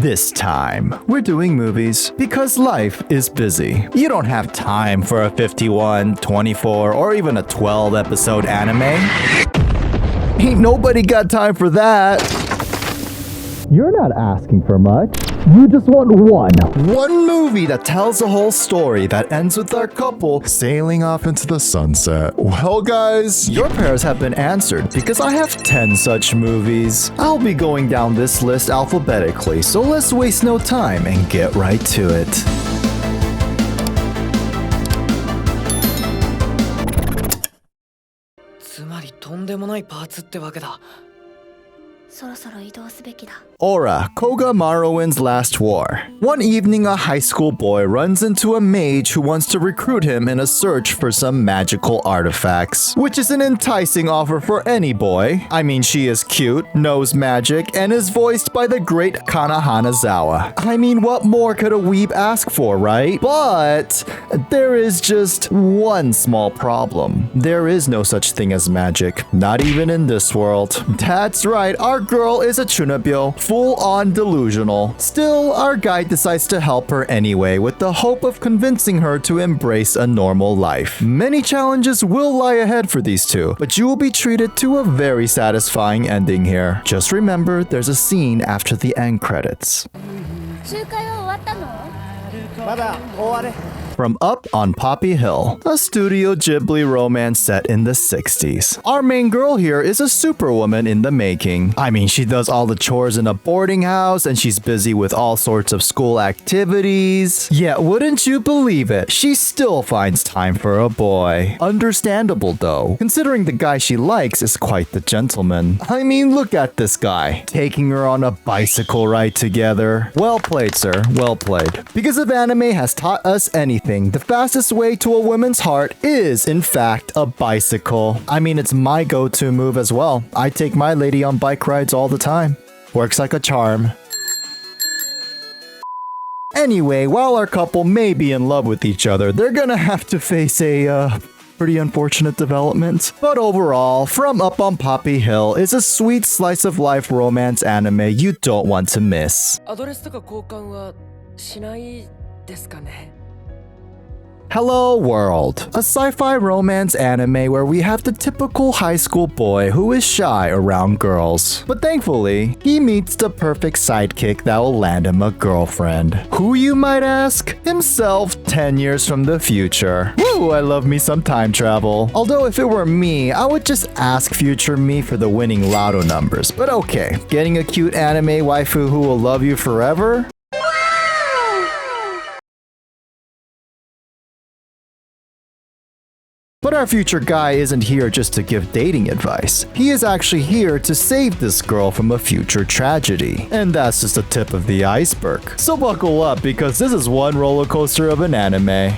This time, we're doing movies because life is busy. You don't have time for a 51, 24, or even a 12 episode anime. Ain't nobody got time for that. You're not asking for much. You just want one movie that tells a whole story that ends with our couple sailing off into the sunset. Well, guys, your prayers have been answered because I have 10 such movies. I'll be going down this list alphabetically, so let's waste no time and get right to it. つまりとんでもないパーツってわけだ。 Aura, Koga Maryuin's last war. One evening, a high school boy runs into a mage who wants to recruit him in a search for some magical artifacts, which is an enticing offer for any boy. I mean, she is cute, knows magic, and is voiced by the great Kana Hanazawa. I mean, what more could a weeb ask for, right? But there is just one small problem. There is no such thing as magic, not even in this world. That's right, our girl is a chunabyo, full-on delusional. Still, our guide decides to help her anyway with the hope of convincing her to embrace a normal life. Many challenges will lie ahead for these two, but you will be treated to a very satisfying ending here. Just remember, there's a scene after the end credits. From Up on Poppy Hill, a Studio Ghibli romance set in the 60s. Our main girl here is a superwoman in the making. I mean, she does all the chores in a boarding house and she's busy with all sorts of school activities. Yet, wouldn't you believe it, she still finds time for a boy. Understandable though, considering the guy she likes is quite the gentleman. I mean, look at this guy, taking her on a bicycle ride together. Well played, sir, well played. Because if anime has taught us anything, the fastest way to a woman's heart is, in fact, a bicycle. I mean, it's my go-to move as well. I take my lady on bike rides all the time. Works like a charm. Anyway, while our couple may be in love with each other, they're gonna have to face a, pretty unfortunate development. But overall, From Up on Poppy Hill is a sweet slice of life romance anime you don't want to miss. アドレスとか交換はしないですかね? Hello World, a sci-fi romance anime where we have the typical high school boy who is shy around girls. But thankfully, he meets the perfect sidekick that will land him a girlfriend. Who, you might ask? Himself 10 years from the future. Woo, I love me some time travel. Although if it were me, I would just ask future me for the winning lotto numbers. But okay, getting a cute anime waifu who will love you forever? But our future guy isn't here just to give dating advice. He is actually here to save this girl from a future tragedy. And that's just the tip of the iceberg. So buckle up because this is one roller coaster of an anime.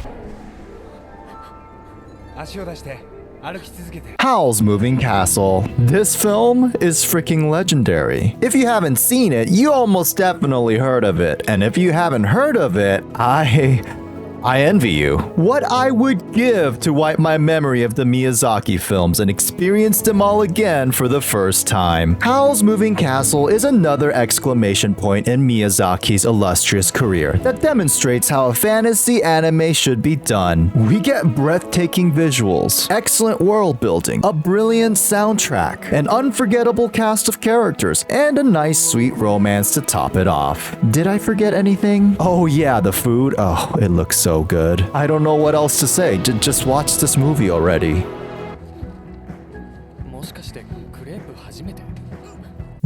Howl's Moving Castle. This film is freaking legendary. If you haven't seen it, you almost definitely heard of it. And if you haven't heard of it, I envy you. What I would give to wipe my memory of the Miyazaki films and experience them all again for the first time. Howl's Moving Castle is another exclamation point in Miyazaki's illustrious career that demonstrates how a fantasy anime should be done. We get breathtaking visuals, excellent world building, a brilliant soundtrack, an unforgettable cast of characters, and a nice sweet romance to top it off. Did I forget anything? Oh yeah, the food. Oh, it looks so good. I don't know what else to say. Just watch this movie already.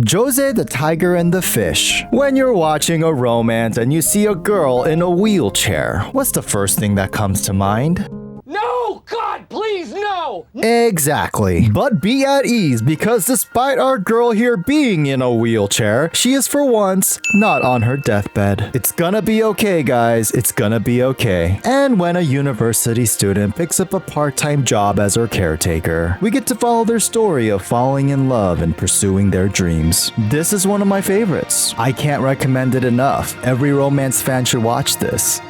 Josee the Tiger and the Fish. When you're watching a romance and you see a girl in a wheelchair, what's the first thing that comes to mind? No! God, please, no! Exactly. But be at ease because despite our girl here being in a wheelchair, she is for once not on her deathbed. It's gonna be okay, guys. It's gonna be okay. And when a university student picks up a part-time job as her caretaker, we get to follow their story of falling in love and pursuing their dreams. This is one of my favorites. I can't recommend it enough. Every romance fan should watch this.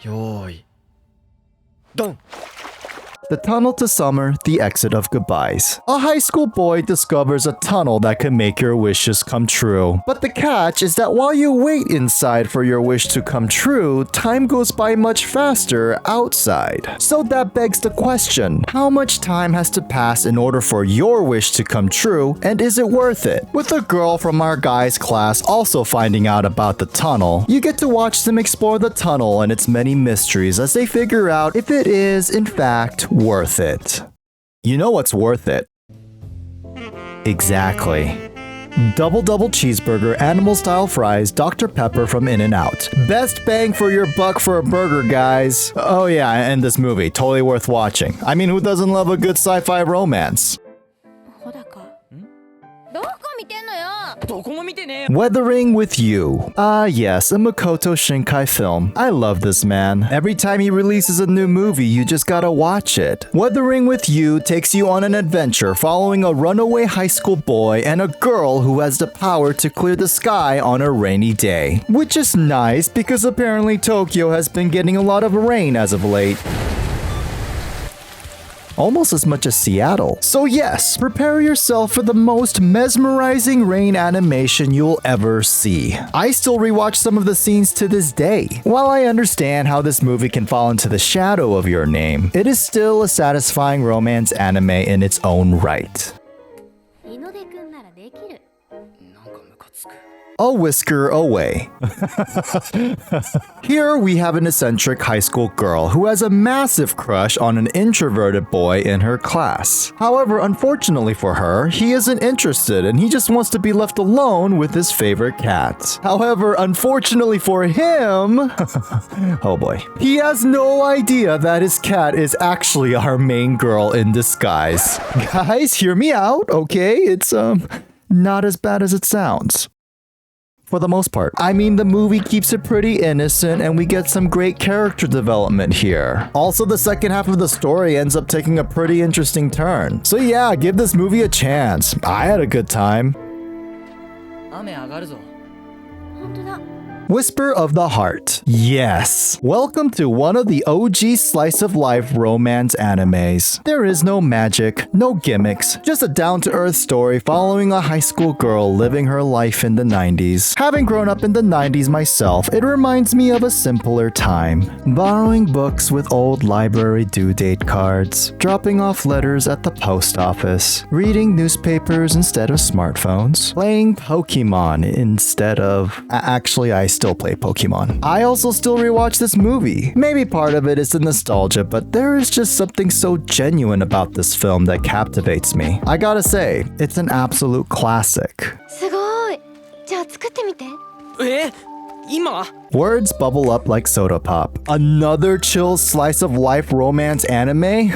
Yoi. Done. The tunnel to summer, the exit of goodbyes. A high school boy discovers a tunnel that can make your wishes come true. But the catch is that while you wait inside for your wish to come true, time goes by much faster outside. So that begs the question, how much time has to pass in order for your wish to come true, and is it worth it? With a girl from our guys class also finding out about the tunnel, you get to watch them explore the tunnel and its many mysteries as they figure out if it is, in fact, worth it. You know what's worth it? Exactly. Double cheeseburger, animal style fries, Dr. Pepper from In-N-Out. Best bang for your buck for a burger, guys. Oh yeah, and this movie, totally worth watching. I mean, who doesn't love a good sci-fi romance? Weathering with You. Ah yes, a Makoto Shinkai film. I love this man. Every time he releases a new movie, you just gotta watch it. Weathering with You takes you on an adventure following a runaway high school boy and a girl who has the power to clear the sky on a rainy day. Which is nice because apparently Tokyo has been getting a lot of rain as of late. Almost as much as Seattle. So yes, prepare yourself for the most mesmerizing rain animation you'll ever see. I still rewatch some of the scenes to this day. While I understand how this movie can fall into the shadow of your name, it is still a satisfying romance anime in its own right. A Whisker Away. Here we have an eccentric high school girl who has a massive crush on an introverted boy in her class. However, unfortunately for her, he isn't interested and he just wants to be left alone with his favorite cat. However, unfortunately for him, oh boy, he has no idea that his cat is actually our main girl in disguise. Guys, hear me out, okay? It's not as bad as it sounds. For the most part. I mean, the movie keeps it pretty innocent and we get some great character development here. Also, the second half of the story ends up taking a pretty interesting turn. So yeah, give this movie a chance. I had a good time. Whisper of the Heart. Yes. Welcome to one of the OG slice of life romance animes. There is no magic, no gimmicks, just a down-to-earth story following a high school girl living her life in the 90s. Having grown up in the 90s myself, it reminds me of a simpler time. Borrowing books with old library due date cards, dropping off letters at the post office, reading newspapers instead of smartphones, playing Pokemon instead of... Actually, I still play Pokemon. I also still rewatch this movie. Maybe part of it is the nostalgia, but there is just something so genuine about this film that captivates me. I gotta say, it's an absolute classic. Words bubble up like soda pop. Another chill slice of life romance anime?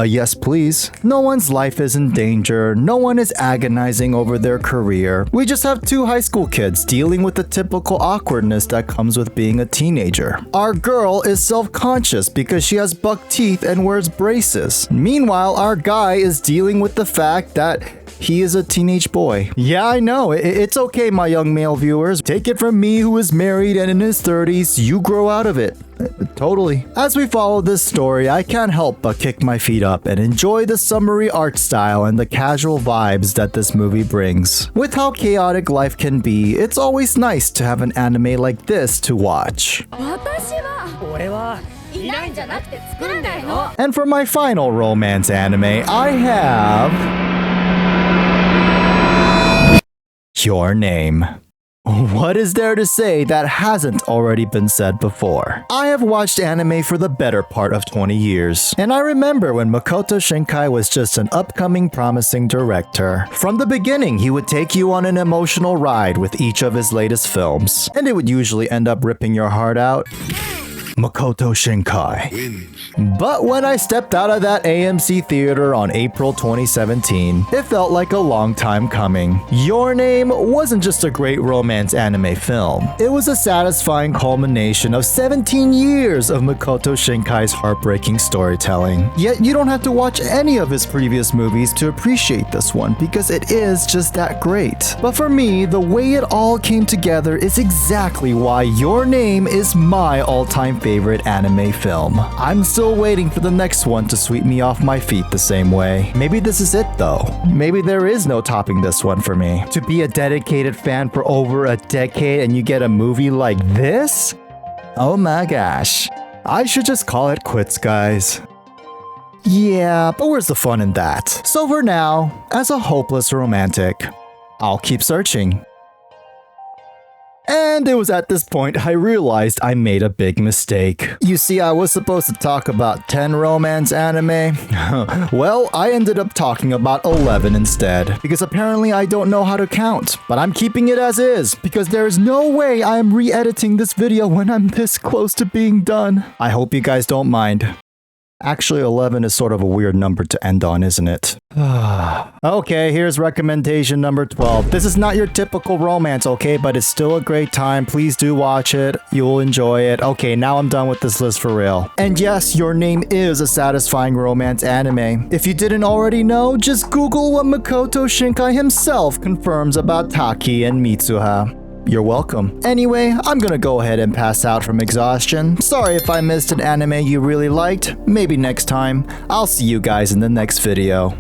Yes please. No one's life is in danger, no one is agonizing over their career. We just have two high school kids dealing with the typical awkwardness that comes with being a teenager. Our girl is self-conscious because she has buck teeth and wears braces. Meanwhile, our guy is dealing with the fact that he is a teenage boy. Yeah, I know. It's okay, my young male viewers. Take it from me who is married and in his 30s. You grow out of it. Totally. As we follow this story, I can't help but kick my feet up and enjoy the summery art style and the casual vibes that this movie brings. With how chaotic life can be, it's always nice to have an anime like this to watch. And for my final romance anime, I have... Your Name. What is there to say that hasn't already been said before? I have watched anime for the better part of 20 years, and I remember when Makoto Shinkai was just an upcoming promising director. From the beginning, he would take you on an emotional ride with each of his latest films, and it would usually end up ripping your heart out. Makoto Shinkai. But when I stepped out of that AMC theater on April 2017, it felt like a long time coming. Your Name wasn't just a great romance anime film. It was a satisfying culmination of 17 years of Makoto Shinkai's heartbreaking storytelling. Yet you don't have to watch any of his previous movies to appreciate this one because it is just that great. But for me, the way it all came together is exactly why Your Name is my all-time favorite favorite anime film. I'm still waiting for the next one to sweep me off my feet the same way. Maybe this is it though. Maybe there is no topping this one for me. To be a dedicated fan for over a decade and you get a movie like this? Oh my gosh. I should just call it quits, guys. Yeah, but where's the fun in that? So for now, as a hopeless romantic, I'll keep searching. And it was at this point I realized I made a big mistake. You see, I was supposed to talk about 10 romance anime. Well, I ended up talking about 11 instead, because apparently I don't know how to count. But I'm keeping it as is, because there is no way I am re-editing this video when I'm this close to being done. I hope you guys don't mind. Actually, 11 is sort of a weird number to end on, isn't it? Okay, here's recommendation number 12. This is not your typical romance, okay? But it's still a great time. Please do watch it. You'll enjoy it. Okay, now I'm done with this list for real. And yes, your name is a satisfying romance anime. If you didn't already know, just Google what Makoto Shinkai himself confirms about Taki and Mitsuha. You're welcome. Anyway, I'm gonna go ahead and pass out from exhaustion. Sorry if I missed an anime you really liked. Maybe next time. I'll see you guys in the next video.